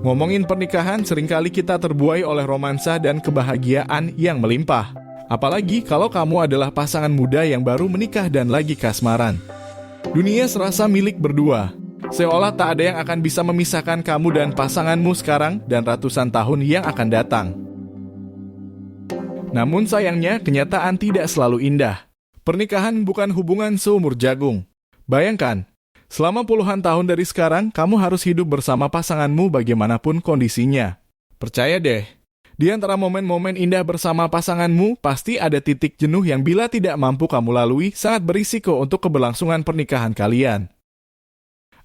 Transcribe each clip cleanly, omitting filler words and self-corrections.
Ngomongin pernikahan, seringkali kita terbuai oleh romansa dan kebahagiaan yang melimpah. Apalagi kalau kamu adalah pasangan muda yang baru menikah dan lagi kasmaran. Dunia serasa milik berdua. Seolah tak ada yang akan bisa memisahkan kamu dan pasanganmu sekarang dan ratusan tahun yang akan datang. Namun sayangnya, kenyataan tidak selalu indah. Pernikahan bukan hubungan seumur jagung. Bayangkan, selama puluhan tahun dari sekarang, kamu harus hidup bersama pasanganmu bagaimanapun kondisinya. Percaya deh, di antara momen-momen indah bersama pasanganmu, pasti ada titik jenuh yang bila tidak mampu kamu lalui, sangat berisiko untuk keberlangsungan pernikahan kalian.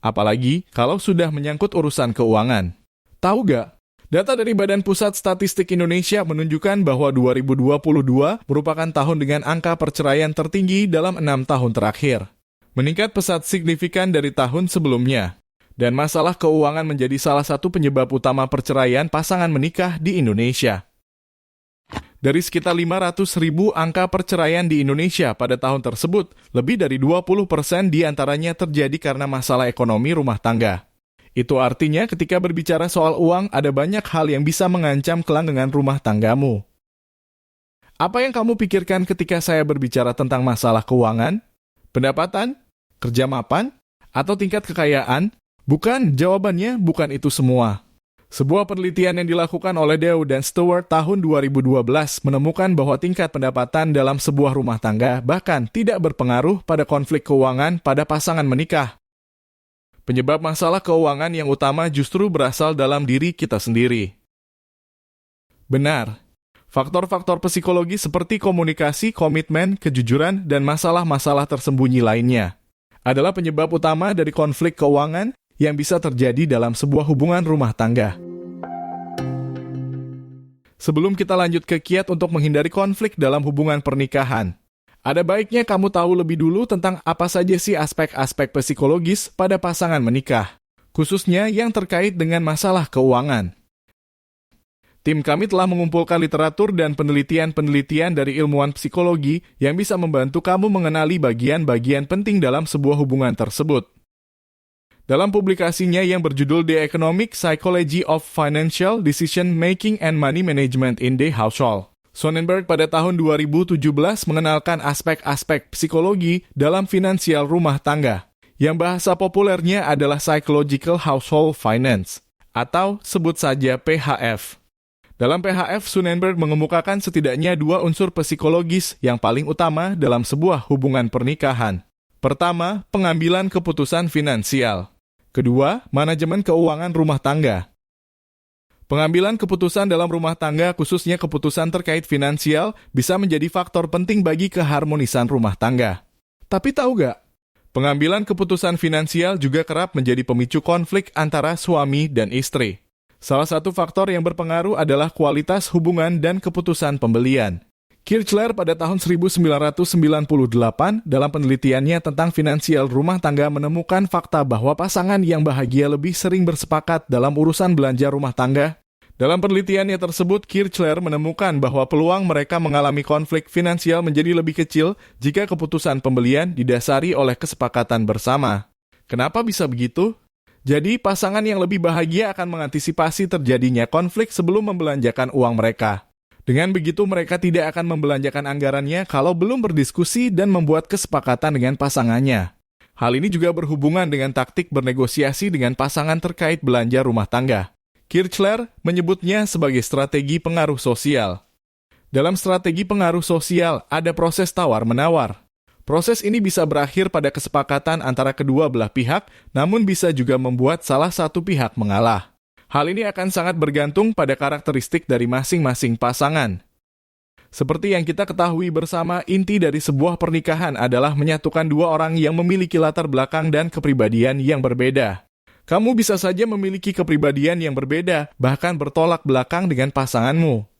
Apalagi kalau sudah menyangkut urusan keuangan. Tahu gak? Data dari Badan Pusat Statistik Indonesia menunjukkan bahwa 2022 merupakan tahun dengan angka perceraian tertinggi dalam 6 tahun terakhir. Meningkat pesat signifikan dari tahun sebelumnya. Dan masalah keuangan menjadi salah satu penyebab utama perceraian pasangan menikah di Indonesia. Dari sekitar 500.000 angka perceraian di Indonesia pada tahun tersebut, lebih dari 20% diantaranya terjadi karena masalah ekonomi rumah tangga. Itu artinya ketika berbicara soal uang, ada banyak hal yang bisa mengancam kelanggengan rumah tanggamu. Apa yang kamu pikirkan ketika saya berbicara tentang masalah keuangan? Pendapatan? Kerja mapan? Atau tingkat kekayaan? Bukan, jawabannya bukan itu semua. Sebuah penelitian yang dilakukan oleh Dew dan Stewart tahun 2012 menemukan bahwa tingkat pendapatan dalam sebuah rumah tangga bahkan tidak berpengaruh pada konflik keuangan pada pasangan menikah. Penyebab masalah keuangan yang utama justru berasal dalam diri kita sendiri. Benar, faktor-faktor psikologi seperti komunikasi, komitmen, kejujuran, dan masalah-masalah tersembunyi lainnya adalah penyebab utama dari konflik keuangan yang bisa terjadi dalam sebuah hubungan rumah tangga. Sebelum kita lanjut ke kiat untuk menghindari konflik dalam hubungan pernikahan, ada baiknya kamu tahu lebih dulu tentang apa saja sih aspek-aspek psikologis pada pasangan menikah, khususnya yang terkait dengan masalah keuangan. Tim kami telah mengumpulkan literatur dan penelitian-penelitian dari ilmuwan psikologi yang bisa membantu kamu mengenali bagian-bagian penting dalam sebuah hubungan tersebut. Dalam publikasinya yang berjudul The Economic Psychology of Financial Decision Making and Money Management in the Household, Sonnenberg pada tahun 2017 mengenalkan aspek-aspek psikologi dalam finansial rumah tangga, yang bahasa populernya adalah Psychological Household Finance, atau sebut saja PHF. Dalam PHF, Sonnenberg mengemukakan setidaknya 2 unsur psikologis yang paling utama dalam sebuah hubungan pernikahan. Pertama, pengambilan keputusan finansial. Kedua, manajemen keuangan rumah tangga. Pengambilan keputusan dalam rumah tangga, khususnya keputusan terkait finansial, bisa menjadi faktor penting bagi keharmonisan rumah tangga. Tapi tahu gak? Pengambilan keputusan finansial juga kerap menjadi pemicu konflik antara suami dan istri. Salah satu faktor yang berpengaruh adalah kualitas hubungan dan keputusan pembelian. Kirchler pada tahun 1998 dalam penelitiannya tentang finansial rumah tangga menemukan fakta bahwa pasangan yang bahagia lebih sering bersepakat dalam urusan belanja rumah tangga. Dalam penelitiannya tersebut, Kirchler menemukan bahwa peluang mereka mengalami konflik finansial menjadi lebih kecil jika keputusan pembelian didasari oleh kesepakatan bersama. Kenapa bisa begitu? Jadi, pasangan yang lebih bahagia akan mengantisipasi terjadinya konflik sebelum membelanjakan uang mereka. Dengan begitu, mereka tidak akan membelanjakan anggarannya kalau belum berdiskusi dan membuat kesepakatan dengan pasangannya. Hal ini juga berhubungan dengan taktik bernegosiasi dengan pasangan terkait belanja rumah tangga. Kirchler menyebutnya sebagai strategi pengaruh sosial. Dalam strategi pengaruh sosial, ada proses tawar-menawar. Proses ini bisa berakhir pada kesepakatan antara kedua belah pihak, namun bisa juga membuat salah satu pihak mengalah. Hal ini akan sangat bergantung pada karakteristik dari masing-masing pasangan. Seperti yang kita ketahui bersama, inti dari sebuah pernikahan adalah menyatukan 2 orang yang memiliki latar belakang dan kepribadian yang berbeda. Kamu bisa saja memiliki kepribadian yang berbeda, bahkan bertolak belakang dengan pasanganmu.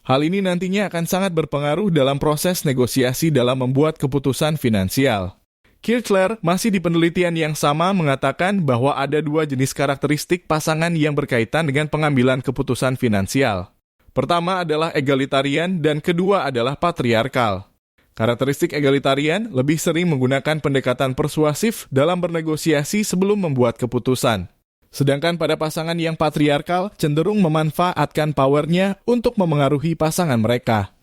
Hal ini nantinya akan sangat berpengaruh dalam proses negosiasi dalam membuat keputusan finansial. Kirchler masih di penelitian yang sama mengatakan bahwa ada 2 jenis karakteristik pasangan yang berkaitan dengan pengambilan keputusan finansial. Pertama adalah egalitarian dan kedua adalah patriarkal. Karakteristik egalitarian lebih sering menggunakan pendekatan persuasif dalam bernegosiasi sebelum membuat keputusan. Sedangkan pada pasangan yang patriarkal cenderung memanfaatkan powernya untuk memengaruhi pasangan mereka.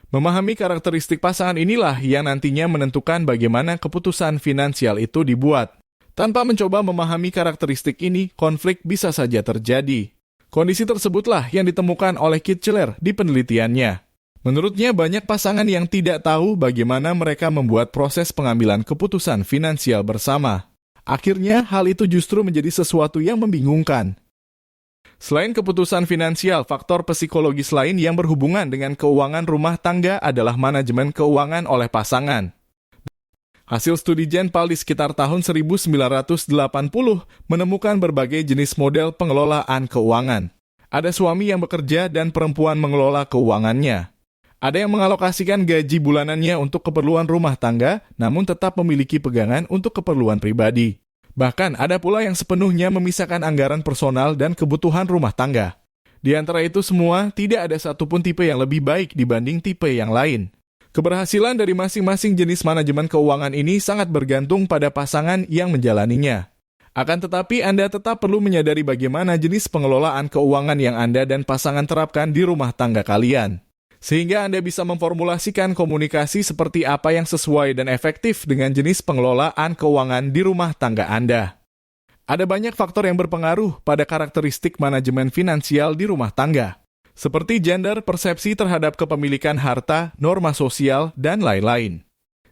Memahami karakteristik pasangan inilah yang nantinya menentukan bagaimana keputusan finansial itu dibuat. Tanpa mencoba memahami karakteristik ini, konflik bisa saja terjadi. Kondisi tersebutlah yang ditemukan oleh Kitchener di penelitiannya. Menurutnya, banyak pasangan yang tidak tahu bagaimana mereka membuat proses pengambilan keputusan finansial bersama. Akhirnya, hal itu justru menjadi sesuatu yang membingungkan. Selain keputusan finansial, faktor psikologis lain yang berhubungan dengan keuangan rumah tangga adalah manajemen keuangan oleh pasangan. Hasil studi Jen Paul di sekitar tahun 1980 menemukan berbagai jenis model pengelolaan keuangan. Ada suami yang bekerja dan perempuan mengelola keuangannya. Ada yang mengalokasikan gaji bulanannya untuk keperluan rumah tangga, namun tetap memiliki pegangan untuk keperluan pribadi. Bahkan ada pula yang sepenuhnya memisahkan anggaran personal dan kebutuhan rumah tangga. Di antara itu semua, tidak ada satupun tipe yang lebih baik dibanding tipe yang lain. Keberhasilan dari masing-masing jenis manajemen keuangan ini sangat bergantung pada pasangan yang menjalaninya. Akan tetapi Anda tetap perlu menyadari bagaimana jenis pengelolaan keuangan yang Anda dan pasangan terapkan di rumah tangga kalian. Sehingga Anda bisa memformulasikan komunikasi seperti apa yang sesuai dan efektif dengan jenis pengelolaan keuangan di rumah tangga Anda. Ada banyak faktor yang berpengaruh pada karakteristik manajemen finansial di rumah tangga, seperti gender, persepsi terhadap kepemilikan harta, norma sosial, dan lain-lain.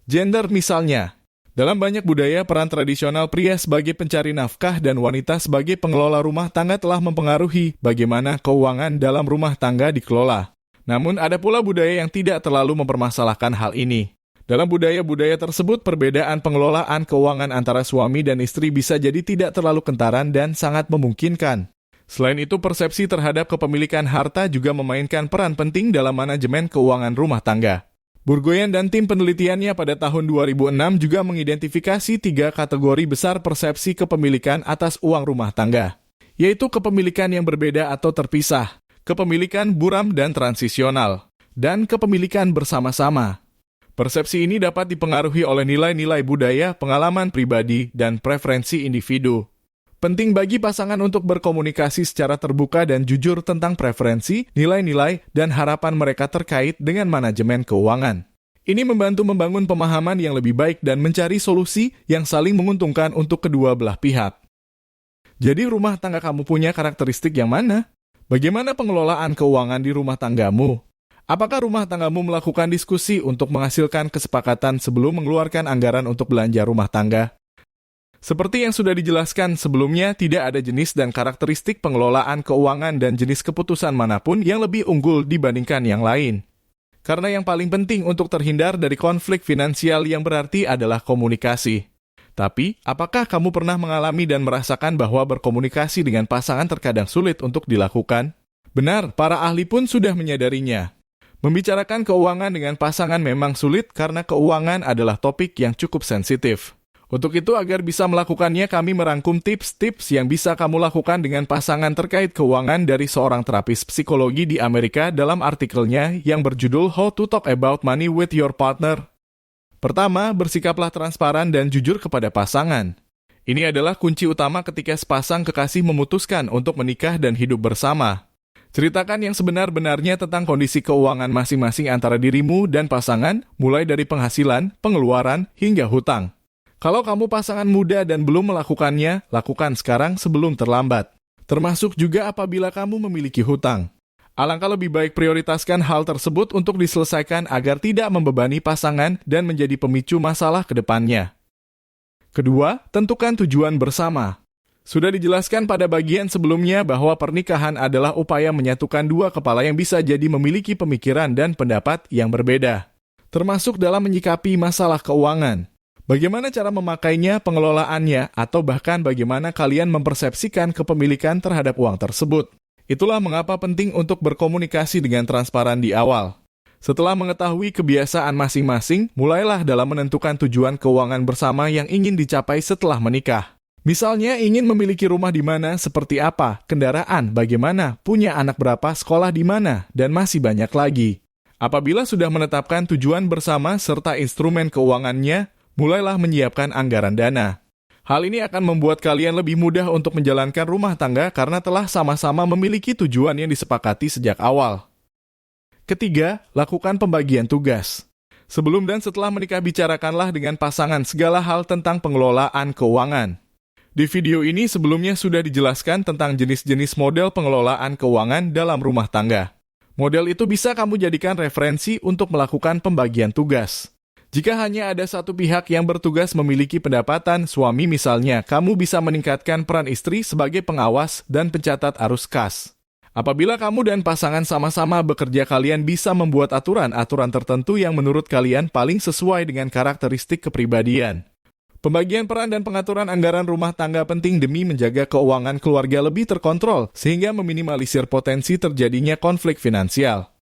Gender misalnya, dalam banyak budaya, peran tradisional pria sebagai pencari nafkah dan wanita sebagai pengelola rumah tangga telah mempengaruhi bagaimana keuangan dalam rumah tangga dikelola. Namun ada pula budaya yang tidak terlalu mempermasalahkan hal ini. Dalam budaya-budaya tersebut, perbedaan pengelolaan keuangan antara suami dan istri bisa jadi tidak terlalu kentaran dan sangat memungkinkan. Selain itu, persepsi terhadap kepemilikan harta juga memainkan peran penting dalam manajemen keuangan rumah tangga. Burgoyan dan tim penelitiannya pada tahun 2006 juga mengidentifikasi 3 kategori besar persepsi kepemilikan atas uang rumah tangga, yaitu kepemilikan yang berbeda atau terpisah, kepemilikan buram dan transisional, dan kepemilikan bersama-sama. Persepsi ini dapat dipengaruhi oleh nilai-nilai budaya, pengalaman pribadi, dan preferensi individu. Penting bagi pasangan untuk berkomunikasi secara terbuka dan jujur tentang preferensi, nilai-nilai, dan harapan mereka terkait dengan manajemen keuangan. Ini membantu membangun pemahaman yang lebih baik dan mencari solusi yang saling menguntungkan untuk kedua belah pihak. Jadi rumah tangga kamu punya karakteristik yang mana? Bagaimana pengelolaan keuangan di rumah tanggamu? Apakah rumah tanggamu melakukan diskusi untuk menghasilkan kesepakatan sebelum mengeluarkan anggaran untuk belanja rumah tangga? Seperti yang sudah dijelaskan sebelumnya, tidak ada jenis dan karakteristik pengelolaan keuangan dan jenis keputusan manapun yang lebih unggul dibandingkan yang lain. Karena yang paling penting untuk terhindar dari konflik finansial yang berarti adalah komunikasi. Tapi, apakah kamu pernah mengalami dan merasakan bahwa berkomunikasi dengan pasangan terkadang sulit untuk dilakukan? Benar, para ahli pun sudah menyadarinya. Membicarakan keuangan dengan pasangan memang sulit karena keuangan adalah topik yang cukup sensitif. Untuk itu, agar bisa melakukannya, kami merangkum tips-tips yang bisa kamu lakukan dengan pasangan terkait keuangan dari seorang terapis psikologi di Amerika dalam artikelnya yang berjudul How to Talk About Money with Your Partner. Pertama, bersikaplah transparan dan jujur kepada pasangan. Ini adalah kunci utama ketika sepasang kekasih memutuskan untuk menikah dan hidup bersama. Ceritakan yang sebenar-benarnya tentang kondisi keuangan masing-masing antara dirimu dan pasangan, mulai dari penghasilan, pengeluaran, hingga hutang. Kalau kamu pasangan muda dan belum melakukannya, lakukan sekarang sebelum terlambat. Termasuk juga apabila kamu memiliki hutang. Alangkah lebih baik prioritaskan hal tersebut untuk diselesaikan agar tidak membebani pasangan dan menjadi pemicu masalah ke depannya. Kedua, tentukan tujuan bersama. Sudah dijelaskan pada bagian sebelumnya bahwa pernikahan adalah upaya menyatukan dua kepala yang bisa jadi memiliki pemikiran dan pendapat yang berbeda, termasuk dalam menyikapi masalah keuangan. Bagaimana cara memakainya, pengelolaannya, atau bahkan bagaimana kalian mempersepsikan kepemilikan terhadap uang tersebut. Itulah mengapa penting untuk berkomunikasi dengan transparan di awal. Setelah mengetahui kebiasaan masing-masing, mulailah dalam menentukan tujuan keuangan bersama yang ingin dicapai setelah menikah. Misalnya ingin memiliki rumah di mana, seperti apa, kendaraan, bagaimana, punya anak berapa, sekolah di mana, dan masih banyak lagi. Apabila sudah menetapkan tujuan bersama serta instrumen keuangannya, mulailah menyiapkan anggaran dana. Hal ini akan membuat kalian lebih mudah untuk menjalankan rumah tangga karena telah sama-sama memiliki tujuan yang disepakati sejak awal. Ketiga, lakukan pembagian tugas. Sebelum dan setelah menikah, bicarakanlah dengan pasangan segala hal tentang pengelolaan keuangan. Di video ini sebelumnya sudah dijelaskan tentang jenis-jenis model pengelolaan keuangan dalam rumah tangga. Model itu bisa kamu jadikan referensi untuk melakukan pembagian tugas. Jika hanya ada satu pihak yang bertugas memiliki pendapatan, suami misalnya, kamu bisa meningkatkan peran istri sebagai pengawas dan pencatat arus kas. Apabila kamu dan pasangan sama-sama bekerja, kalian bisa membuat aturan-aturan tertentu yang menurut kalian paling sesuai dengan karakteristik kepribadian. Pembagian peran dan pengaturan anggaran rumah tangga penting demi menjaga keuangan keluarga lebih terkontrol, sehingga meminimalisir potensi terjadinya konflik finansial.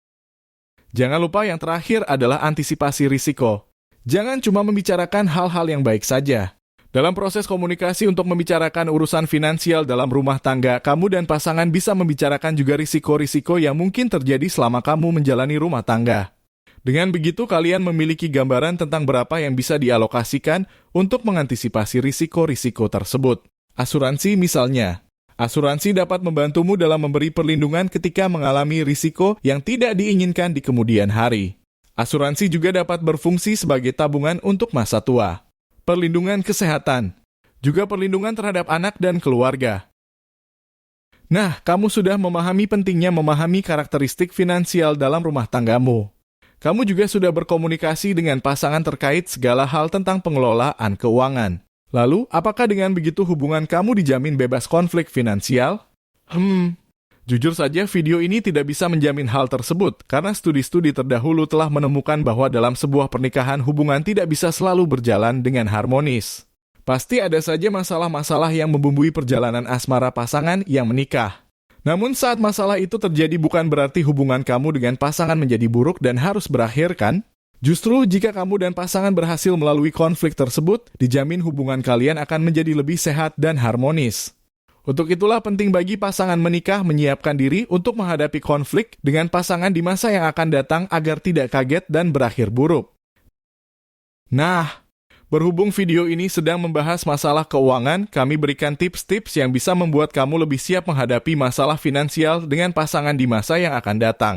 Jangan lupa yang terakhir adalah antisipasi risiko. Jangan cuma membicarakan hal-hal yang baik saja. Dalam proses komunikasi untuk membicarakan urusan finansial dalam rumah tangga, kamu dan pasangan bisa membicarakan juga risiko-risiko yang mungkin terjadi selama kamu menjalani rumah tangga. Dengan begitu, kalian memiliki gambaran tentang berapa yang bisa dialokasikan untuk mengantisipasi risiko-risiko tersebut. Asuransi misalnya. Asuransi dapat membantumu dalam memberi perlindungan ketika mengalami risiko yang tidak diinginkan di kemudian hari. Asuransi juga dapat berfungsi sebagai tabungan untuk masa tua. Perlindungan kesehatan, juga perlindungan terhadap anak dan keluarga. Nah, kamu sudah memahami pentingnya memahami karakteristik finansial dalam rumah tanggamu. Kamu juga sudah berkomunikasi dengan pasangan terkait segala hal tentang pengelolaan keuangan. Lalu, apakah dengan begitu hubungan kamu dijamin bebas konflik finansial? Jujur saja, video ini tidak bisa menjamin hal tersebut, karena studi-studi terdahulu telah menemukan bahwa dalam sebuah pernikahan hubungan tidak bisa selalu berjalan dengan harmonis. Pasti ada saja masalah-masalah yang membumbui perjalanan asmara pasangan yang menikah. Namun saat masalah itu terjadi bukan berarti hubungan kamu dengan pasangan menjadi buruk dan harus berakhir, kan? Justru jika kamu dan pasangan berhasil melalui konflik tersebut, dijamin hubungan kalian akan menjadi lebih sehat dan harmonis. Untuk itulah penting bagi pasangan menikah menyiapkan diri untuk menghadapi konflik dengan pasangan di masa yang akan datang agar tidak kaget dan berakhir buruk. Nah, berhubung video ini sedang membahas masalah keuangan, kami berikan tips-tips yang bisa membuat kamu lebih siap menghadapi masalah finansial dengan pasangan di masa yang akan datang.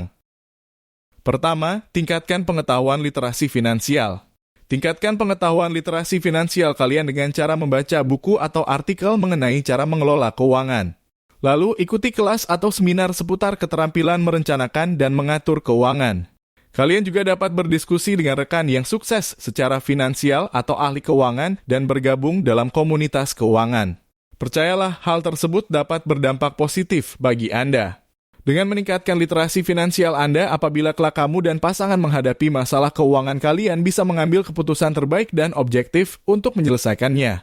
Pertama, tingkatkan pengetahuan literasi finansial. Tingkatkan pengetahuan literasi finansial kalian dengan cara membaca buku atau artikel mengenai cara mengelola keuangan. Lalu, ikuti kelas atau seminar seputar keterampilan merencanakan dan mengatur keuangan. Kalian juga dapat berdiskusi dengan rekan yang sukses secara finansial atau ahli keuangan dan bergabung dalam komunitas keuangan. Percayalah, hal tersebut dapat berdampak positif bagi Anda. Dengan meningkatkan literasi finansial Anda, apabila kelak kamu dan pasangan menghadapi masalah keuangan, kalian bisa mengambil keputusan terbaik dan objektif untuk menyelesaikannya.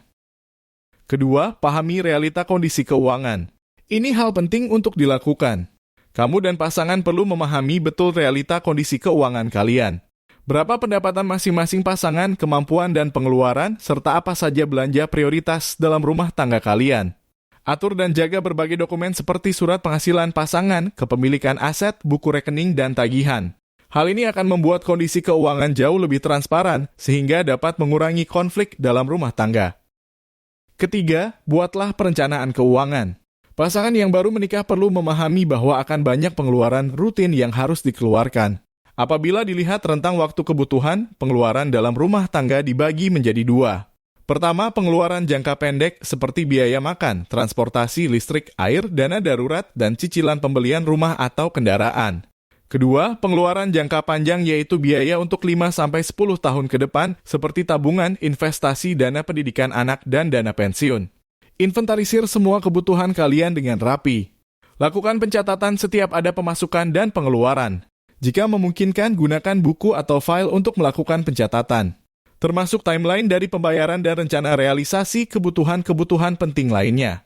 Kedua, pahami realita kondisi keuangan. Ini hal penting untuk dilakukan. Kamu dan pasangan perlu memahami betul realita kondisi keuangan kalian. Berapa pendapatan masing-masing pasangan, kemampuan dan pengeluaran, serta apa saja belanja prioritas dalam rumah tangga kalian. Atur dan jaga berbagai dokumen seperti surat penghasilan pasangan, kepemilikan aset, buku rekening, dan tagihan. Hal ini akan membuat kondisi keuangan jauh lebih transparan, sehingga dapat mengurangi konflik dalam rumah tangga. Ketiga, buatlah perencanaan keuangan. Pasangan yang baru menikah perlu memahami bahwa akan banyak pengeluaran rutin yang harus dikeluarkan. Apabila dilihat rentang waktu kebutuhan, pengeluaran dalam rumah tangga dibagi menjadi dua. Pertama, pengeluaran jangka pendek seperti biaya makan, transportasi, listrik, air, dana darurat, dan cicilan pembelian rumah atau kendaraan. Kedua, pengeluaran jangka panjang yaitu biaya untuk 5-10 tahun ke depan seperti tabungan, investasi, dana pendidikan anak, dan dana pensiun. Inventarisir semua kebutuhan kalian dengan rapi. Lakukan pencatatan setiap ada pemasukan dan pengeluaran. Jika memungkinkan, gunakan buku atau file untuk melakukan pencatatan, termasuk timeline dari pembayaran dan rencana realisasi kebutuhan-kebutuhan penting lainnya.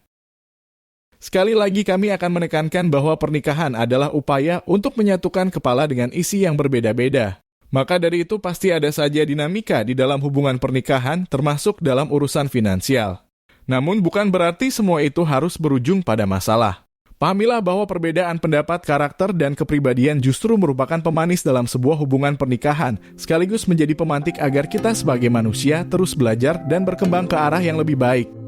Sekali lagi kami akan menekankan bahwa pernikahan adalah upaya untuk menyatukan kepala dengan isi yang berbeda-beda. Maka dari itu pasti ada saja dinamika di dalam hubungan pernikahan termasuk dalam urusan finansial. Namun bukan berarti semua itu harus berujung pada masalah. Pahamilah bahwa perbedaan pendapat, karakter, dan kepribadian justru merupakan pemanis dalam sebuah hubungan pernikahan, sekaligus menjadi pemantik agar kita sebagai manusia terus belajar dan berkembang ke arah yang lebih baik.